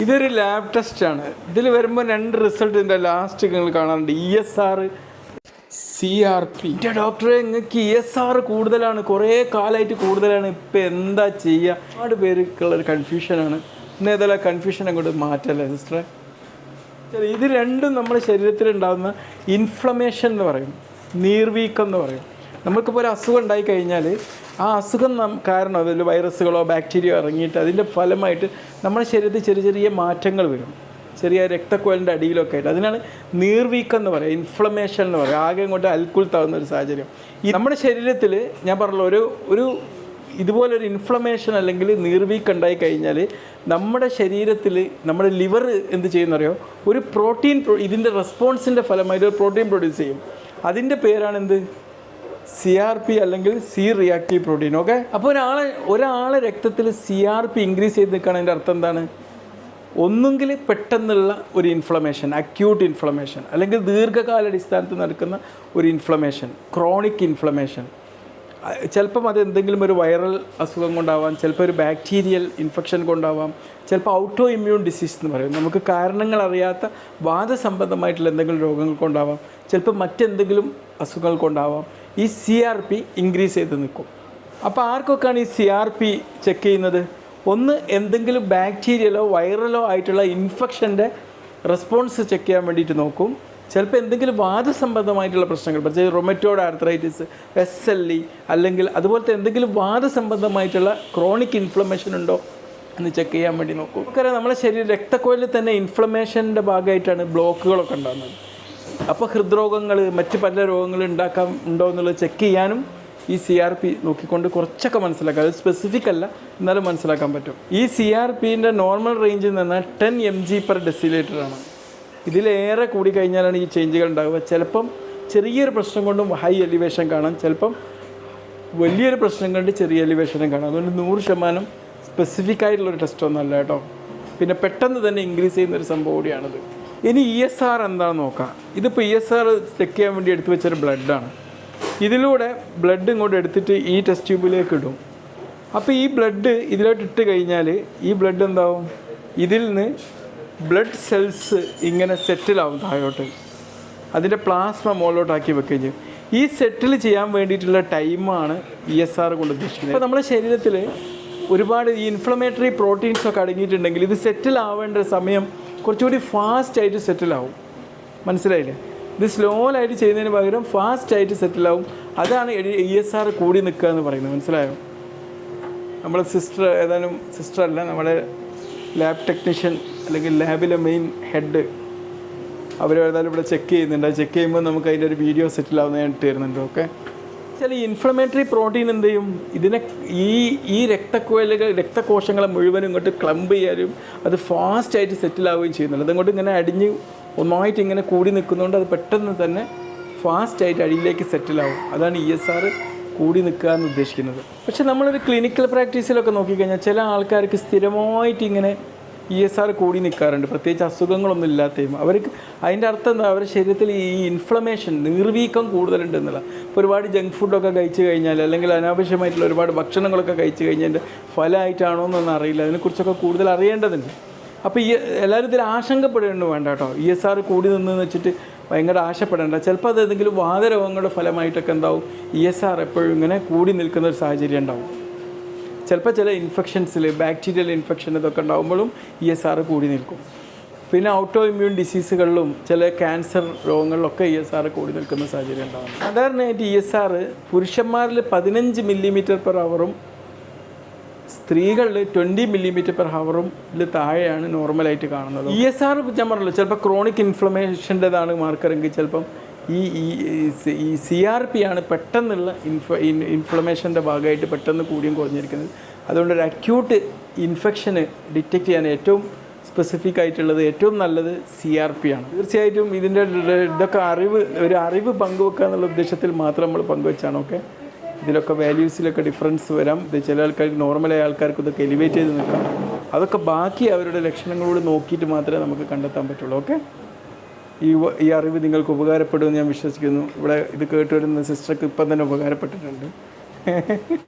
ഇതൊരു ലാബ് ടെസ്റ്റാണ്. ഇതിൽ വരുമ്പോൾ 2 റിസൾട്ട് ഇതിൻ്റെ ലാസ്റ്റ് നിങ്ങൾ കാണാറുണ്ട്. ESR, CRP. എൻ്റെ ഡോക്ടറെ നിങ്ങൾക്ക് ESR കൂടുതലാണ്, കുറേ കാലമായിട്ട് കൂടുതലാണ്, ഇപ്പം എന്താ ചെയ്യുക? ഒരുപാട് പേർക്കുള്ളൊരു കൺഫ്യൂഷനാണ്. ഇന്ന് ഏതായാലും കൺഫ്യൂഷൻ അങ്ങോട്ട് മാറ്റല്ലേ സിസ്റ്ററെ? ഇത് രണ്ടും നമ്മുടെ ശരീരത്തിലുണ്ടാകുന്ന ഇൻഫ്ലമേഷൻ എന്ന് പറയും, നീർവീക്കം എന്ന് പറയും. നമുക്കിപ്പോൾ ഒരു അസുഖം ഉണ്ടായി കഴിഞ്ഞാൽ ആ അസുഖം കാരണം അതിൽ വൈറസുകളോ ബാക്ടീരിയോ ഇറങ്ങിയിട്ട് അതിൻ്റെ ഫലമായിട്ട് നമ്മുടെ ശരീരത്തിൽ ചെറിയ ചെറിയ മാറ്റങ്ങൾ വരും, ചെറിയ രക്തക്കുഴലിൻ്റെ അടിയിലൊക്കെ ആയിട്ട്. അതിനാണ് നീർവീക്കം എന്ന് പറയുക, ഇൻഫ്ലമേഷൻ എന്ന് പറയുക. ആകെ ഇങ്ങോട്ട് അൽക്കുലത്താവുന്ന ഒരു സാഹചര്യം ഈ നമ്മുടെ ശരീരത്തിൽ. ഞാൻ പറഞ്ഞല്ലോ, ഒരു ഇതുപോലൊരു ഇൻഫ്ലമേഷൻ അല്ലെങ്കിൽ നീർവീക്കം ഉണ്ടായി കഴിഞ്ഞാൽ നമ്മുടെ ശരീരത്തിൽ നമ്മുടെ ലിവർ എന്ത് ചെയ്യുന്നറിയോ, ഒരു പ്രോട്ടീൻ, ഇതിൻ്റെ റെസ്പോൺസിൻ്റെ ഫലമായിട്ട് ഒരു പ്രോട്ടീൻ പ്രൊഡ്യൂസ് ചെയ്യും. അതിൻ്റെ പേരാണ് എന്ത്? CRP അല്ലെങ്കിൽ C റിയാക്റ്റീവ് പ്രോട്ടീൻ. ഓക്കെ, അപ്പോൾ ഒരാളെ രക്തത്തിൽ CRP ഇൻക്രീസ് ചെയ്ത് നിൽക്കുകയാണ്. അതിൻ്റെ അർത്ഥം എന്താണ്? ഒന്നുകിൽ പെട്ടെന്നുള്ള ഒരു ഇൻഫ്ലമേഷൻ, അക്യൂട്ട് ഇൻഫ്ലമേഷൻ, അല്ലെങ്കിൽ ദീർഘകാലാടിസ്ഥാനത്തിൽ നടക്കുന്ന ഒരു ഇൻഫ്ലമേഷൻ, ക്രോണിക് ഇൻഫ്ലമേഷൻ. ചിലപ്പം അത് എന്തെങ്കിലും ഒരു വൈറൽ അസുഖം കൊണ്ടാവാം, ചിലപ്പോൾ ഒരു ബാക്ടീരിയൽ ഇൻഫെക്ഷൻ കൊണ്ടാവാം, ചിലപ്പോൾ ഔട്ടോ ഇമ്മ്യൂൺ ഡിസീസ് എന്ന് പറയും. നമുക്ക് കാരണങ്ങൾ അറിയാത്ത വാദസംബന്ധമായിട്ടുള്ള എന്തെങ്കിലും രോഗങ്ങൾ കൊണ്ടാവാം, ചിലപ്പോൾ മറ്റെന്തെങ്കിലും അസുഖങ്ങൾ കൊണ്ടാവാം. ഈ CRP ഇൻക്രീസ് ചെയ്ത് നിൽക്കും. അപ്പോൾ ആർക്കൊക്കെയാണ് ഈ CRP ചെക്ക് ചെയ്യുന്നത്? ഒന്ന്, എന്തെങ്കിലും ബാക്ടീരിയലോ വൈറലോ ആയിട്ടുള്ള ഇൻഫെക്ഷൻ്റെ റെസ്പോൺസ് ചെക്ക് ചെയ്യാൻ വേണ്ടിയിട്ട് നോക്കും. ചിലപ്പോൾ എന്തെങ്കിലും വാദസംബന്ധമായിട്ടുള്ള പ്രശ്നങ്ങൾ, പ്രത്യേകിച്ച് റൊമറ്റോയ്ഡ് ആർത്രൈറ്റിസ്, SLE, അല്ലെങ്കിൽ അതുപോലത്തെ എന്തെങ്കിലും വാദസംബന്ധമായിട്ടുള്ള ക്രോണിക് ഇൻഫ്ലമേഷൻ ഉണ്ടോ എന്ന് ചെക്ക് ചെയ്യാൻ വേണ്ടി നോക്കും. നമുക്കറിയാം, നമ്മുടെ ശരീരം രക്തക്കുഴലിൽ തന്നെ ഇൻഫ്ലമേഷൻ്റെ ഭാഗമായിട്ടാണ് ബ്ലോക്കുകളൊക്കെ ഉണ്ടാകുന്നത്. അപ്പോൾ ഹൃദ്രോഗങ്ങൾ, മറ്റ് പല രോഗങ്ങളും ഉണ്ടോ എന്നുള്ളത് ചെക്ക് ചെയ്യാനും ഈ CRP നോക്കിക്കൊണ്ട് കുറച്ചൊക്കെ മനസ്സിലാക്കാം. അത് സ്പെസിഫിക് അല്ല, എന്നാലും മനസ്സിലാക്കാൻ പറ്റും. ഈ CRPൻ്റെ നോർമൽ റേഞ്ചിൽ നിന്ന് 10 mg/dL ആണ്. ഇതിലേറെ കൂടി കഴിഞ്ഞാലാണ് ഈ ചേഞ്ചുകൾ ഉണ്ടാവുക. ചിലപ്പം ചെറിയൊരു പ്രശ്നം കൊണ്ടും ഹൈ എലിവേഷൻ കാണാം, ചിലപ്പം വലിയൊരു പ്രശ്നം കൊണ്ട് ചെറിയ എലിവേഷനും കാണാം. അതുകൊണ്ട് 100% സ്പെസിഫിക് ആയിട്ടുള്ളൊരു ടെസ്റ്റൊന്നുമല്ല കേട്ടോ. പിന്നെ പെട്ടെന്ന് തന്നെ ഇൻക്രീസ് ചെയ്യുന്നൊരു സംഭവം കൂടിയാണിത്. ഇനി ESR എന്താണെന്ന് നോക്കാം. ഇതിപ്പോൾ ESR ചെക്ക് ചെയ്യാൻ വേണ്ടി എടുത്തു വെച്ചൊരു ബ്ലഡാണ്. ഇതിലൂടെ ബ്ലഡ് ഇങ്ങോട്ട് എടുത്തിട്ട് ഈ ടെസ്റ്റ് ട്യൂബിലേക്ക് ഇടും. അപ്പോൾ ഈ ബ്ലഡ് ഇതിലോട്ട് ഇട്ട് കഴിഞ്ഞാൽ ഈ ബ്ലഡ് എന്താവും? ഇതിൽ നിന്ന് ബ്ലഡ് സെൽസ് ഇങ്ങനെ സെറ്റിലാവും താഴോട്ട്. അതിൻ്റെ പ്ലാസ്മ മുകളിലോട്ടാക്കി വെക്കുകയും ചെയ്യും. ഈ സെറ്റിൽ ചെയ്യാൻ വേണ്ടിയിട്ടുള്ള ടൈമാണ് ESR കൊണ്ട് ഉദ്ദേശിക്കുന്നത്. അപ്പോൾ നമ്മുടെ ശരീരത്തിൽ ഒരുപാട് ഈ ഇൻഫ്ലമേറ്ററി പ്രോട്ടീൻസൊക്കെ അടങ്ങിയിട്ടുണ്ടെങ്കിൽ ഇത് സെറ്റിലാവേണ്ട സമയം കുറച്ചുകൂടി ഫാസ്റ്റായിട്ട് സെറ്റിലാവും. മനസ്സിലായില്ലേ? ഇത് സ്ലോലായിട്ട് ചെയ്യുന്നതിന് പകരം ഫാസ്റ്റായിട്ട് സെറ്റിലാവും. അതാണ് ESR കൂടി നിൽക്കുക എന്ന് പറയുന്നത്. മനസ്സിലായോ? നമ്മളെ സിസ്റ്റർ അല്ല, നമ്മുടെ ലാബ് ടെക്നീഷ്യൻ അല്ലെങ്കിൽ ലാബിലെ മെയിൻ ഹെഡ്, അവർ ഏതായാലും ഇവിടെ ചെക്ക് ചെയ്യുന്നുണ്ട്. അത് ചെക്ക് ചെയ്യുമ്പോൾ നമുക്ക് അതിൻ്റെ ഒരു വീഡിയോ സെറ്റിലാവുന്ന ഞാൻ ഇട്ട് തരുന്നുണ്ട്. ഓക്കെ, ചില ഇൻഫ്ലമേറ്ററി പ്രോട്ടീൻ എന്ത് ചെയ്യും? ഇതിനെ ഈ രക്തകോശങ്ങളെ മുഴുവനും ഇങ്ങോട്ട് ക്ലംപ് ചെയ്യാനും അത് ഫാസ്റ്റായിട്ട് സെറ്റിലാവുകയും ചെയ്യുന്നുണ്ട്. അതങ്ങോട്ട് ഇങ്ങനെ അടിഞ്ഞ് ഒന്നായിട്ട് ഇങ്ങനെ കൂടി നിൽക്കുന്നതുകൊണ്ട് അത് പെട്ടെന്ന് തന്നെ ഫാസ്റ്റായിട്ട് അടിയിലേക്ക് സെറ്റിലാവും. അതാണ് ESR കൂടി നിൽക്കുക എന്ന് ഉദ്ദേശിക്കുന്നത്. പക്ഷേ നമ്മളൊരു ക്ലിനിക്കൽ പ്രാക്ടീസിലൊക്കെ നോക്കിക്കഴിഞ്ഞാൽ ചില ആൾക്കാർക്ക് സ്ഥിരമായിട്ട് ഇങ്ങനെ ESR കൂടി നിൽക്കാറുണ്ട്, പ്രത്യേകിച്ച് അസുഖങ്ങളൊന്നും ഇല്ലാത്തയും. അവർക്ക് അതിൻ്റെ അർത്ഥം എന്താ? അവരുടെ ശരീരത്തിൽ ഈ ഇൻഫ്ലമേഷൻ, നീർവീക്കം കൂടുതലുണ്ട് എന്നുള്ള. ഇപ്പോൾ ഒരുപാട് ജങ്ക് ഫുഡൊക്കെ കഴിച്ച് കഴിഞ്ഞാൽ, അല്ലെങ്കിൽ അനാവശ്യമായിട്ടുള്ള ഒരുപാട് ഭക്ഷണങ്ങളൊക്കെ കഴിച്ച് കഴിഞ്ഞതിൻ്റെ ഫലമായിട്ടാണോ എന്നൊന്നും അറിയില്ല. അതിനെക്കുറിച്ചൊക്കെ കൂടുതൽ അറിയേണ്ടതുണ്ട്. അപ്പോൾ എല്ലാവരും ഇതിൽ ആശങ്കപ്പെടേണ്ട വേണ്ട കേട്ടോ. ESR കൂടി നിന്നെന്ന് വെച്ചിട്ട് ഭയങ്കര ആശപ്പെടേണ്ട. ചിലപ്പോൾ അത് ഏതെങ്കിലും വാതരോഗങ്ങളുടെ ഫലമായിട്ടൊക്കെ എന്താവും, ESR എപ്പോഴും ഇങ്ങനെ കൂടി നിൽക്കുന്ന ഒരു സാഹചര്യം ഉണ്ടാവും. ചിലപ്പോൾ ചില ഇൻഫെക്ഷൻസിൽ, ബാക്ടീരിയൽ ഇൻഫെക്ഷൻ ഇതൊക്കെ ഉണ്ടാകുമ്പോഴും ESR കൂടി നിൽക്കും. പിന്നെ ഔട്ടോ ഇമ്മ്യൂൺ ഡിസീസുകളിലും ചില ക്യാൻസർ രോഗങ്ങളിലൊക്കെ ESR കൂടി നിൽക്കുന്ന സാഹചര്യം ഉണ്ടാകും. സാധാരണയായിട്ട് ESR പുരുഷന്മാരിൽ 15 mm/h, സ്ത്രീകളിൽ 20 mm/h താഴെയാണ് നോർമലായിട്ട് കാണുന്നത്. ESR ഞാൻ പറഞ്ഞല്ലോ, ചിലപ്പോൾ ക്രോണിക് ഇൻഫ്ലമേഷൻ്റെതാണ് മാർക്കറെങ്കിൽ ചിലപ്പം ഈ CRP ആണ് പെട്ടെന്നുള്ള ഇൻഫ്ലമേഷൻ്റെ ഭാഗമായിട്ട് പെട്ടെന്ന് കൂടിയും കുറഞ്ഞിരിക്കുന്നത്. അതുകൊണ്ട് ഒരു അക്യൂട്ട് ഇൻഫെക്ഷന് ഡിറ്റക്റ്റ് ചെയ്യാൻ ഏറ്റവും സ്പെസിഫിക് ആയിട്ടുള്ളത്, ഏറ്റവും നല്ലത് CRP ആണ്. തീർച്ചയായിട്ടും ഇതിൻ്റെ ഇതൊക്കെ അറിവ് പങ്കുവെക്കുക എന്നുള്ള ഉദ്ദേശത്തിൽ മാത്രം നമ്മൾ പങ്കുവെച്ചാണ്. ഓക്കെ, ഇതിലൊക്കെ വാല്യൂസിലൊക്കെ ഡിഫറൻസ് വരാം. ഇത് ചില ആൾക്കാർക്ക്, നോർമലായ ആൾക്കാർക്ക് ഇതൊക്കെ എലിവേറ്റ് ചെയ്ത് നിൽക്കാം. അതൊക്കെ ബാക്കി അവരുടെ ലക്ഷണങ്ങളോട് നോക്കിയിട്ട് മാത്രമേ നമുക്ക് കണ്ടെത്താൻ പറ്റുള്ളൂ. ഓക്കെ, ഈ അറിവ് നിങ്ങൾക്ക് ഉപകാരപ്പെടുമെന്ന് ഞാൻ വിശ്വസിക്കുന്നു. ഇവിടെ ഇത് കേട്ട് വരുന്ന സിസ്റ്റർക്ക് ഇപ്പം തന്നെ ഉപകാരപ്പെട്ടിട്ടുണ്ട്.